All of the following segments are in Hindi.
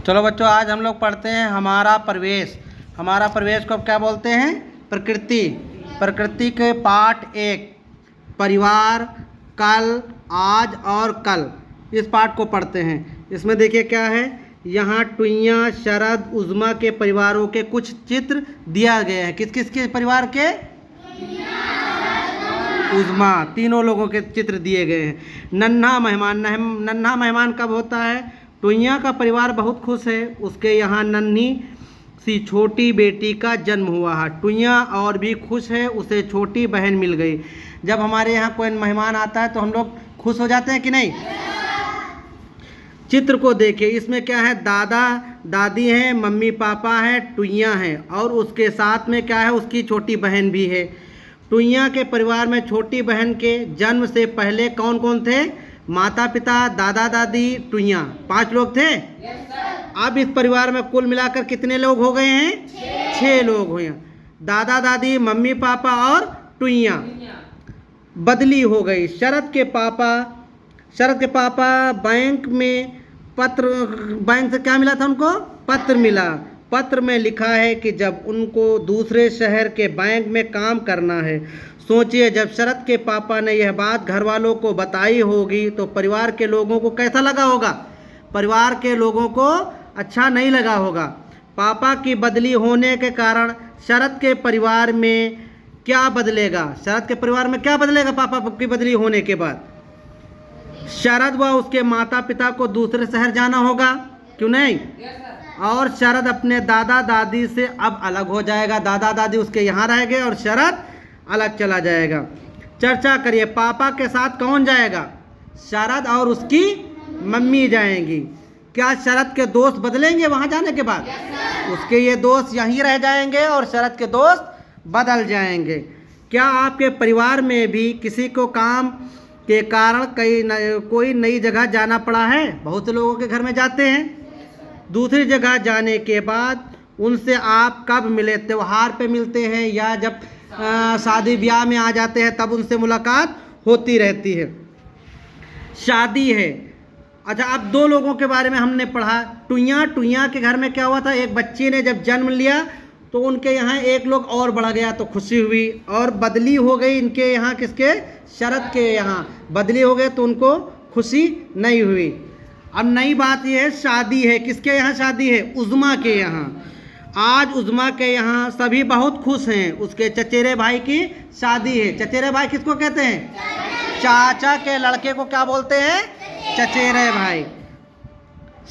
चलो बच्चों, आज हम लोग पढ़ते हैं हमारा प्रवेश। हमारा प्रवेश को क्या बोलते हैं? प्रकृति। प्रकृति के पाठ 1 परिवार, कल, आज और कल, इस पाठ को पढ़ते हैं। इसमें देखिए क्या है, यहाँ टुईया, शरद, उज़्मा के परिवारों के कुछ चित्र दिया गया है। किस किस के परिवार के? उज़्मा, तीनों लोगों के चित्र दिए गए हैं। नन्हा मेहमान कब होता है? टुईया का परिवार बहुत खुश है, उसके यहाँ नन्ही सी छोटी बेटी का जन्म हुआ है। टुईया और भी खुश है, उसे छोटी बहन मिल गई। जब हमारे यहाँ कोई मेहमान आता है तो हम लोग खुश हो जाते हैं कि नहीं? चित्र को देखिए, इसमें क्या है, दादा दादी हैं, मम्मी पापा हैं, टुईया हैं और उसके साथ में क्या है, उसकी छोटी बहन भी है। टुईया के परिवार में छोटी बहन के जन्म से पहले कौन कौन थे? माता पिता, दादा दादी, टुईया, 5 लोग थे। अब इस परिवार में कुल मिलाकर कितने लोग हो गए हैं? 6 लोग हुए हैं। दादा दादी, मम्मी पापा और टुईया। बदली हो गई। शरद के पापा बैंक से क्या मिला था उनको? पत्र मिला। पत्र में लिखा है कि जब उनको दूसरे शहर के बैंक में काम करना है। सोचिए, जब शरद के पापा ने यह बात घर वालों को बताई होगी तो परिवार के लोगों को कैसा लगा होगा? परिवार के लोगों को अच्छा नहीं लगा होगा। पापा की बदली होने के कारण शरद के परिवार में क्या बदलेगा? शरद के परिवार में क्या बदलेगा पापा की बदली होने के बाद? शरद व उसके माता पिता को दूसरे शहर जाना होगा, क्यों नहीं? और शरद अपने दादा दादी से अब अलग हो जाएगा। दादा दादी उसके यहाँ रह गए और शरद अलग चला जाएगा। चर्चा करिए, पापा के साथ कौन जाएगा? शरद और उसकी मम्मी जाएंगी। क्या शरद के दोस्त बदलेंगे वहाँ जाने के बाद? उसके ये दोस्त यहीं रह जाएंगे और शरद के दोस्त बदल जाएंगे। क्या आपके परिवार में भी किसी को काम के कारण कोई नई जगह जाना पड़ा है? बहुत से लोगों के घर में जाते हैं। दूसरी जगह जाने के बाद उनसे आप कब मिले? त्योहार पे मिलते हैं या जब शादी ब्याह में आ जाते हैं तब उनसे मुलाकात होती रहती है। शादी है। अच्छा, अब 2 लोगों के बारे में हमने पढ़ा। टुईया के घर में क्या हुआ था, एक बच्चे ने जब जन्म लिया तो उनके यहाँ 1 लोग और बढ़ गया तो खुशी हुई। और बदली हो गई इनके यहाँ, किसके? शरद के यहाँ बदली हो गए तो उनको खुशी नहीं हुई। अब नई बात यह है, शादी है। किसके यहाँ शादी है? उज़्मा के यहाँ। आज उज़्मा के यहाँ सभी बहुत खुश हैं, उसके चचेरे भाई की शादी है। चचेरे भाई किसको कहते हैं? चाचा के लड़के को क्या बोलते हैं? चचेरे भाई।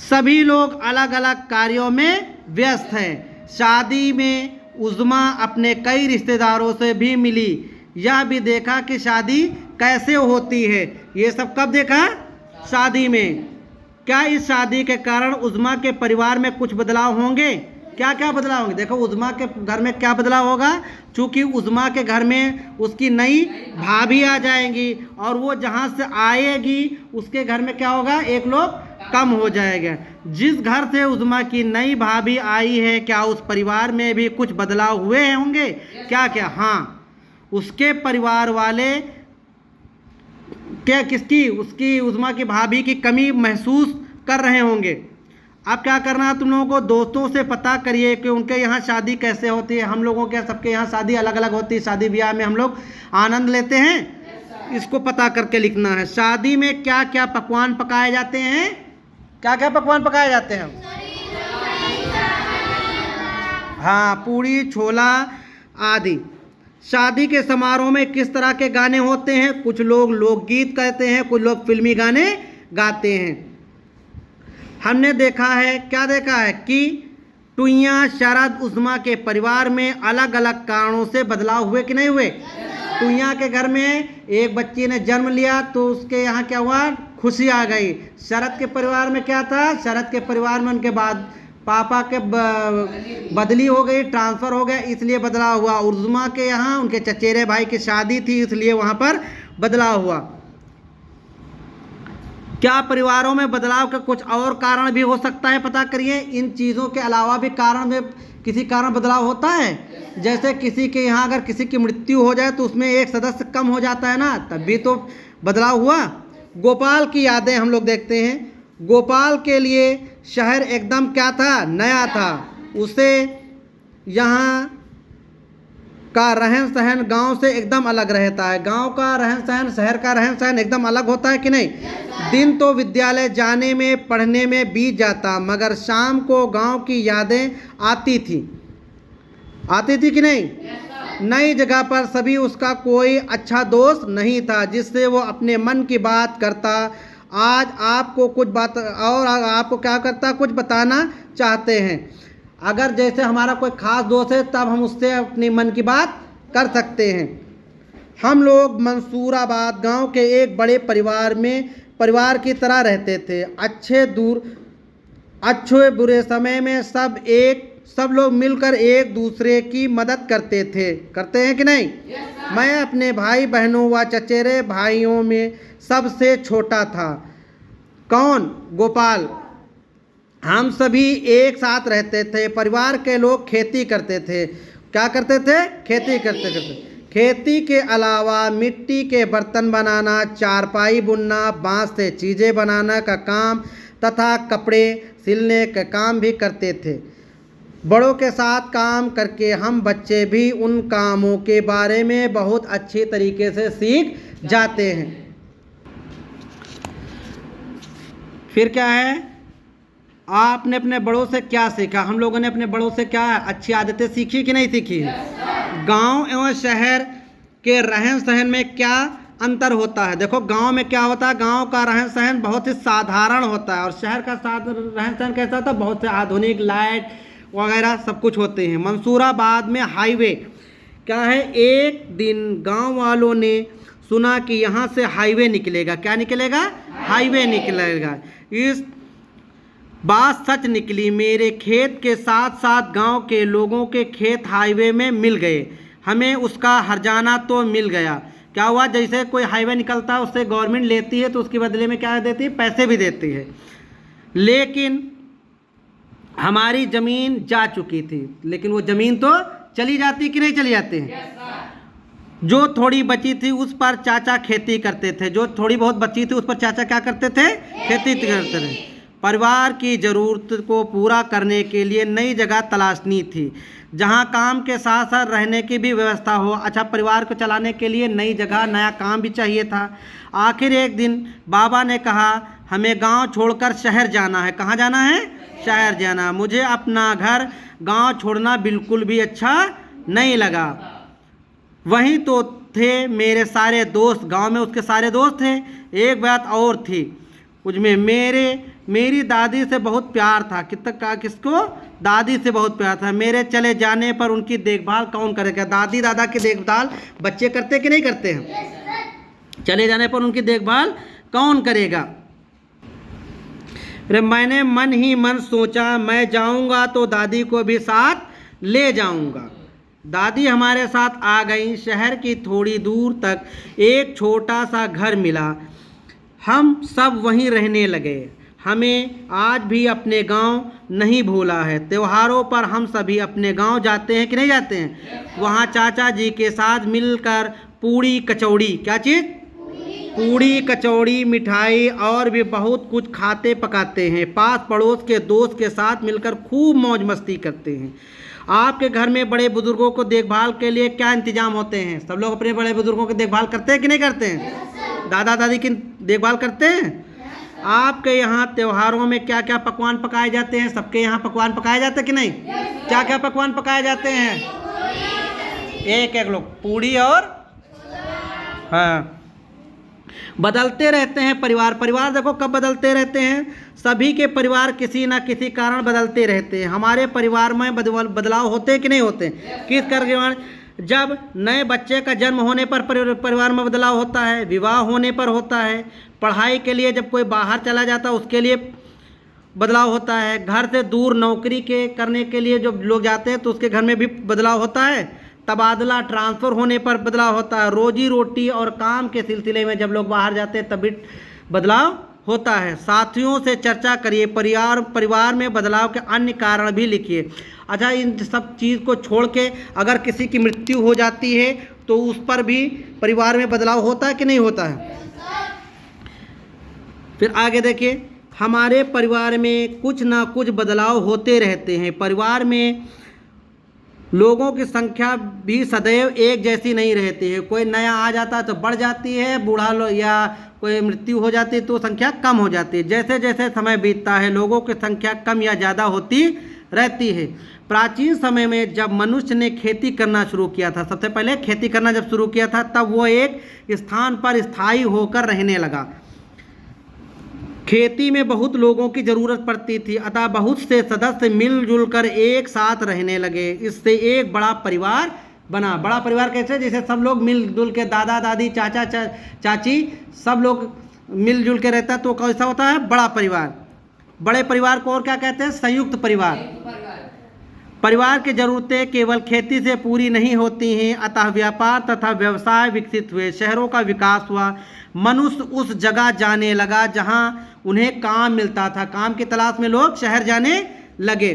सभी लोग अलग अलग कार्यों में व्यस्त हैं। शादी में उज़्मा अपने कई रिश्तेदारों से भी मिली। यह भी देखा कि शादी कैसे होती है। ये सब कब देखा? शादी में। क्या इस शादी के कारण उज़्मा के परिवार में कुछ बदलाव होंगे? क्या क्या बदलाव होंगे? देखो, उज़्मा के घर में क्या बदलाव होगा? चूँकि उज़्मा के घर में उसकी नई भाभी आ जाएंगी और वो जहाँ से आएगी उसके घर में क्या होगा? 1 लोग कम हो जाएगा। जिस घर से उज़्मा की नई भाभी आई है, क्या उस परिवार में भी कुछ बदलाव हुए होंगे? क्या क्या? हाँ, उसके परिवार वाले क्या उसकी उज़्मा की भाभी की कमी महसूस कर रहे होंगे। अब क्या करना है तुम लोगों को? दोस्तों से पता करिए कि उनके यहाँ शादी कैसे होती है। हम लोगों के सबके यहाँ शादी अलग अलग होती है। शादी ब्याह में हम लोग आनंद लेते हैं, इसको पता करके लिखना है। शादी में क्या क्या पकवान पकाए जाते हैं? क्या क्या पकवान पकाए जाते हैं? हाँ, पूड़ी, छोला आदि। शादी के समारोह में किस तरह के गाने होते हैं? कुछ लोग लोकगीत कहते हैं, कुछ लोग फिल्मी गाने गाते हैं। हमने देखा है, क्या देखा है कि टुईया, शरद, उज़्मा के परिवार में अलग अलग कारणों से बदलाव हुए कि नहीं हुए? टुईया के घर में एक बच्ची ने जन्म लिया तो उसके यहाँ क्या हुआ? खुशी आ गई। शरद के परिवार में क्या था? शरद के परिवार में उनके बाद पापा के बदली हो गई, ट्रांसफ़र हो गया, इसलिए बदलाव हुआ। उज़्मा के यहाँ उनके चचेरे भाई की शादी थी, इसलिए वहाँ पर बदलाव हुआ। क्या परिवारों में बदलाव का कुछ और कारण भी हो सकता है? पता करिए। इन चीज़ों के अलावा भी किसी कारण बदलाव होता है। जैसे किसी के यहाँ अगर किसी की मृत्यु हो जाए तो उसमें एक सदस्य कम हो जाता है ना, तब भी तो बदलाव हुआ। गोपाल की यादें हम लोग देखते हैं। गोपाल के लिए शहर एकदम क्या था, नया था। उसे यहाँ का रहन सहन गांव से एकदम अलग रहता है। गांव का रहन सहन शहर का रहन सहन एकदम अलग होता है कि नहीं। दिन तो विद्यालय जाने में पढ़ने में बीत जाता, मगर शाम को गांव की यादें आती थी कि नहीं। नई जगह पर सभी उसका कोई अच्छा दोस्त नहीं था जिससे वो अपने मन की बात करता। आज आपको कुछ बात और आपको क्या करता, कुछ बताना चाहते हैं। अगर जैसे हमारा कोई ख़ास दोस्त है तब हम उससे अपनी मन की बात कर सकते हैं। हम लोग मंसूराबाद गांव के एक बड़े परिवार की तरह रहते थे। अच्छे बुरे समय में सब लोग मिलकर एक दूसरे की मदद करते हैं कि नहीं। मैं अपने भाई बहनों व चचेरे भाइयों में सबसे छोटा था। कौन, गोपाल। हम सभी एक साथ रहते थे। परिवार के लोग खेती करते थे। क्या करते थे, खेती करते थे। खेती के अलावा मिट्टी के बर्तन बनाना, चारपाई बुनना, बांस से चीज़ें बनाना का काम तथा कपड़े सिलने का काम भी करते थे। बड़ों के साथ काम करके हम बच्चे भी उन कामों के बारे में बहुत अच्छी तरीके से सीख जाते हैं। फिर क्या है, आपने अपने बड़ों से क्या सीखा। हम लोगों ने अपने बड़ों से क्या अच्छी आदतें सीखी कि नहीं सीखी। गांव एवं शहर के रहन सहन में क्या अंतर होता है। देखो गांव में क्या होता है, गांव का रहन सहन बहुत ही साधारण होता है और शहर का रहन सहन कैसा होता है, बहुत से आधुनिक लाइट वगैरह सब कुछ होते हैं। मंसूराबाद में हाईवे क्या है, एक दिन गांव वालों ने सुना कि यहाँ से हाईवे निकलेगा। क्या निकलेगा, हाईवे निकलेगा। इस बात सच निकली। मेरे खेत के साथ साथ गांव के लोगों के खेत हाईवे में मिल गए। हमें उसका हर्जाना तो मिल गया। क्या हुआ, जैसे कोई हाईवे निकलता है उससे गवर्नमेंट लेती है तो उसके बदले में क्या देती है, पैसे भी देती है। लेकिन हमारी ज़मीन जा चुकी थी। लेकिन वो ज़मीन तो चली जाती कि नहीं चली जाती है। जो थोड़ी बची थी उस पर चाचा खेती करते थे। जो थोड़ी बहुत बची थी उस पर चाचा क्या करते थे, खेती करते थे। परिवार की ज़रूरत को पूरा करने के लिए नई जगह तलाशनी थी जहां काम के साथ साथ रहने की भी व्यवस्था हो। अच्छा, परिवार को चलाने के लिए नई जगह, नया काम भी चाहिए था। आखिर एक दिन बाबा ने कहा, हमें गांव छोड़कर शहर जाना है। कहाँ जाना है, शहर जाना। मुझे अपना घर गांव छोड़ना बिल्कुल भी अच्छा नहीं लगा। वहीं तो थे मेरे सारे दोस्त, गांव में उसके सारे दोस्त थे। एक बात और थी, उसमें मेरी दादी से बहुत प्यार था। किसको, दादी से बहुत प्यार था। मेरे चले जाने पर उनकी देखभाल कौन करेगा। दादी दादा की देखभाल बच्चे करते कि नहीं करते हैं। चले जाने पर उनकी देखभाल कौन करेगा। मैंने मन ही मन सोचा, मैं जाऊंगा तो दादी को भी साथ ले जाऊंगा। दादी हमारे साथ आ गई। शहर की थोड़ी दूर तक एक छोटा सा घर मिला। हम सब वहीं रहने लगे। हमें आज भी अपने गांव नहीं भूला है। त्योहारों पर हम सभी अपने गांव जाते हैं कि नहीं जाते हैं। वहाँ चाचा जी के साथ मिलकर पूड़ी कचौड़ी, क्या चीज़, पूड़ी कचौड़ी, मिठाई और भी बहुत कुछ खाते पकाते हैं। पास पड़ोस के दोस्त के साथ मिलकर खूब मौज मस्ती करते हैं। आपके घर में बड़े बुजुर्गों को देखभाल के लिए क्या इंतजाम होते हैं। सब लोग अपने बड़े बुजुर्गों की देखभाल करते हैं कि नहीं करते हैं। दादा दादी की देखभाल करते हैं। आपके यहाँ त्योहारों में क्या क्या पकवान पकाए जाते हैं। सबके यहाँ पकवान पकाए जाते हैं कि नहीं। क्या क्या पकवान पकाए जाते हैं, एक एक लोग, पूड़ी और, हाँ। बदलते रहते हैं परिवार देखो कब बदलते रहते हैं। सभी के परिवार किसी ना किसी कारण बदलते रहते हैं। हमारे परिवार में बदलाव होते कि नहीं होते। किस कारण, जब नए बच्चे का जन्म होने पर परिवार में बदलाव होता है, विवाह होने पर होता है, पढ़ाई के लिए जब कोई बाहर चला जाता है उसके लिए बदलाव होता है, घर से दूर नौकरी करने के लिए जब लोग जाते हैं तो उसके घर में भी बदलाव होता है, तबादला ट्रांसफ़र होने पर बदलाव होता है, रोजी रोटी और काम के सिलसिले में जब लोग बाहर जाते हैं तभी बदलाव होता है। साथियों से चर्चा करिए, परिवार में बदलाव के अन्य कारण भी लिखिए। अच्छा, इन सब चीज़ को छोड़ के अगर किसी की मृत्यु हो जाती है तो उस पर भी परिवार में बदलाव होता है कि नहीं होता है। फिर आगे देखिए, हमारे परिवार में कुछ ना कुछ बदलाव होते रहते हैं। परिवार में लोगों की संख्या भी सदैव एक जैसी नहीं रहती है। कोई नया आ जाता है तो बढ़ जाती है, बूढ़ा लो या कोई मृत्यु हो जाती है तो संख्या कम हो जाती है। जैसे जैसे समय बीतता है लोगों की संख्या कम या ज़्यादा होती रहती है। प्राचीन समय में जब मनुष्य ने खेती करना शुरू किया था, सबसे पहले खेती करना जब शुरू किया था, तब वो एक स्थान पर स्थायी होकर रहने लगा। खेती में बहुत लोगों की ज़रूरत पड़ती थी, अतः बहुत से सदस्य मिलजुल कर एक साथ रहने लगे। इससे एक बड़ा परिवार बना। बड़ा परिवार कैसे? जैसे सब लोग मिलजुल के, दादा दादी चाचा चाची सब लोग मिलजुल के रहता तो कैसा होता है? बड़ा परिवार। बड़े परिवार को और क्या कहते हैं? संयुक्त परिवार। परिवार की ज़रूरतें केवल खेती से पूरी नहीं होती हैं, अतः व्यापार तथा व्यवसाय विकसित हुए, शहरों का विकास हुआ। मनुष्य उस जगह जाने लगा जहां उन्हें काम मिलता था। काम की तलाश में लोग शहर जाने लगे।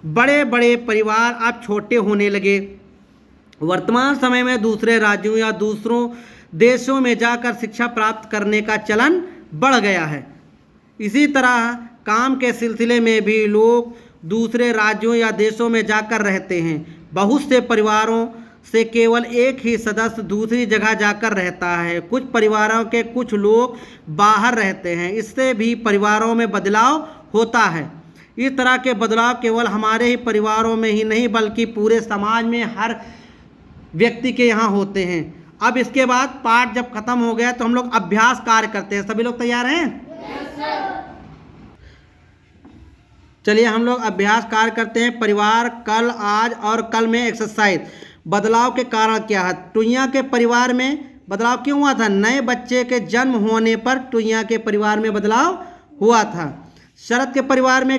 बड़े बड़े परिवार अब छोटे होने लगे। वर्तमान समय में दूसरे राज्यों या दूसरों देशों में जाकर शिक्षा प्राप्त करने का चलन बढ़ गया है। इसी तरह काम के सिलसिले में भी लोग दूसरे राज्यों या देशों में जाकर रहते हैं। बहुत से परिवारों से केवल एक ही सदस्य दूसरी जगह जाकर रहता है। कुछ परिवारों के कुछ लोग बाहर रहते हैं। इससे भी परिवारों में बदलाव होता है। इस तरह के बदलाव केवल हमारे ही परिवारों में ही नहीं बल्कि पूरे समाज में हर व्यक्ति के यहाँ होते हैं। अब इसके बाद पाठ जब खत्म हो गया तो हम लोग अभ्यास कार्य करते हैं। सभी लोग तैयार हैं? चलिए हम लोग अभ्यास कार्य करते हैं। परिवार, कल, आज और कल में एक्सरसाइज। बदलाव के कारण क्या है? टुईया के परिवार में बदलाव क्यों हुआ था? नए बच्चे के जन्म होने पर टुईया के परिवार में बदलाव हुआ था। शरद के परिवार में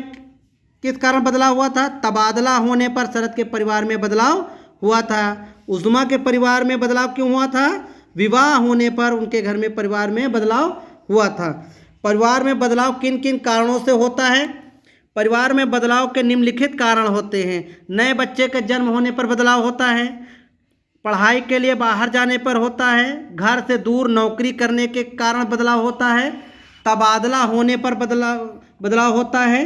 किस कारण बदलाव हुआ था? तबादला होने पर शरद के परिवार में बदलाव हुआ था। उस्मा के परिवार में बदलाव क्यों हुआ था? विवाह होने पर उनके घर में परिवार में बदलाव हुआ था। परिवार में बदलाव किन किन कारणों से होता है? परिवार में बदलाव के निम्नलिखित कारण होते हैं। नए बच्चे के जन्म होने पर बदलाव होता है, पढ़ाई के लिए बाहर जाने पर होता है, घर से दूर नौकरी करने के कारण बदलाव होता है, तबादला होने पर बदलाव होता है,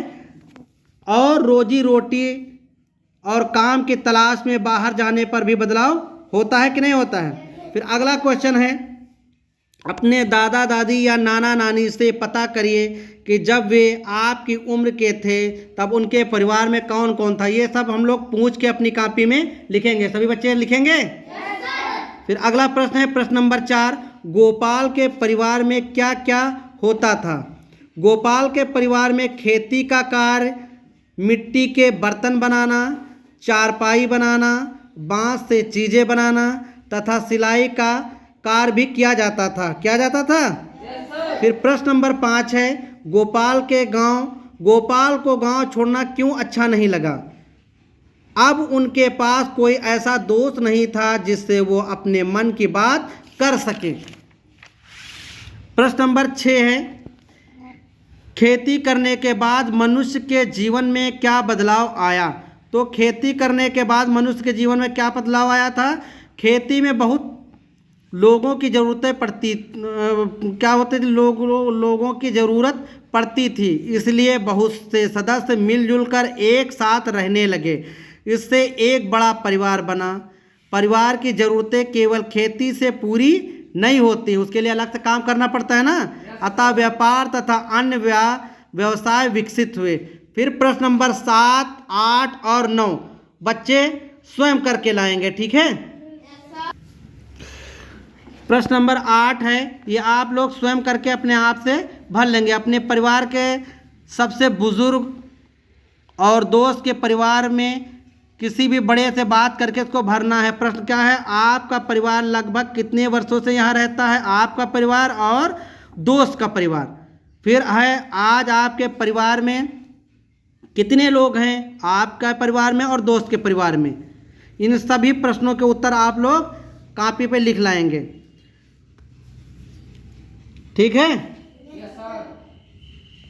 और रोजी रोटी और काम की तलाश में बाहर जाने पर भी बदलाव होता है कि नहीं होता है? फिर अगला क्वेश्चन है, अपने दादा दादी या नाना नानी से पता करिए कि जब वे आपकी उम्र के थे तब उनके परिवार में कौन कौन था। ये सब हम लोग पूछ के अपनी कॉपी में लिखेंगे। सभी बच्चे लिखेंगे? फिर अगला प्रश्न है प्रश्न नंबर 4, गोपाल के परिवार में क्या क्या होता था? गोपाल के परिवार में खेती का कार्य, मिट्टी के बर्तन बनाना, चारपाई बनाना, बांस से चीज़ें बनाना तथा सिलाई का कार्य भी किया जाता था। क्या जाता था? फिर प्रश्न नंबर 5 है, गोपाल को गांव छोड़ना क्यों अच्छा नहीं लगा? अब उनके पास कोई ऐसा दोस्त नहीं था जिससे वो अपने मन की बात कर सके। प्रश्न नंबर 6 है, खेती करने के बाद मनुष्य के जीवन में क्या बदलाव आया? तो खेती करने के बाद मनुष्य के जीवन में क्या बदलाव आया था? खेती में बहुत लोगों की ज़रूरतें पड़ती क्या होते थे? लोगों की ज़रूरत पड़ती थी, इसलिए बहुत से सदस्य मिलजुल कर एक साथ रहने लगे। इससे एक बड़ा परिवार बना। परिवार की ज़रूरतें केवल खेती से पूरी नहीं होती, उसके लिए अलग से काम करना पड़ता है ना। अतः व्यापार तथा अन्य व्यवसाय विकसित हुए। फिर प्रश्न नंबर 7, 8 और 9 बच्चे स्वयं करके लाएंगे, ठीक है? प्रश्न नंबर 8 है, ये आप लोग स्वयं करके अपने आप से भर लेंगे। अपने परिवार के सबसे बुजुर्ग और दोस्त के परिवार में किसी भी बड़े से बात करके इसको भरना है। प्रश्न क्या है? आपका परिवार लगभग कितने वर्षों से यहाँ रहता है? आपका परिवार और दोस्त का परिवार। फिर है, आज आपके परिवार में कितने लोग हैं? आपका परिवार में और दोस्त के परिवार में। इन सभी प्रश्नों के उत्तर आप लोग कॉपी पे लिख लाएंगे, ठीक है?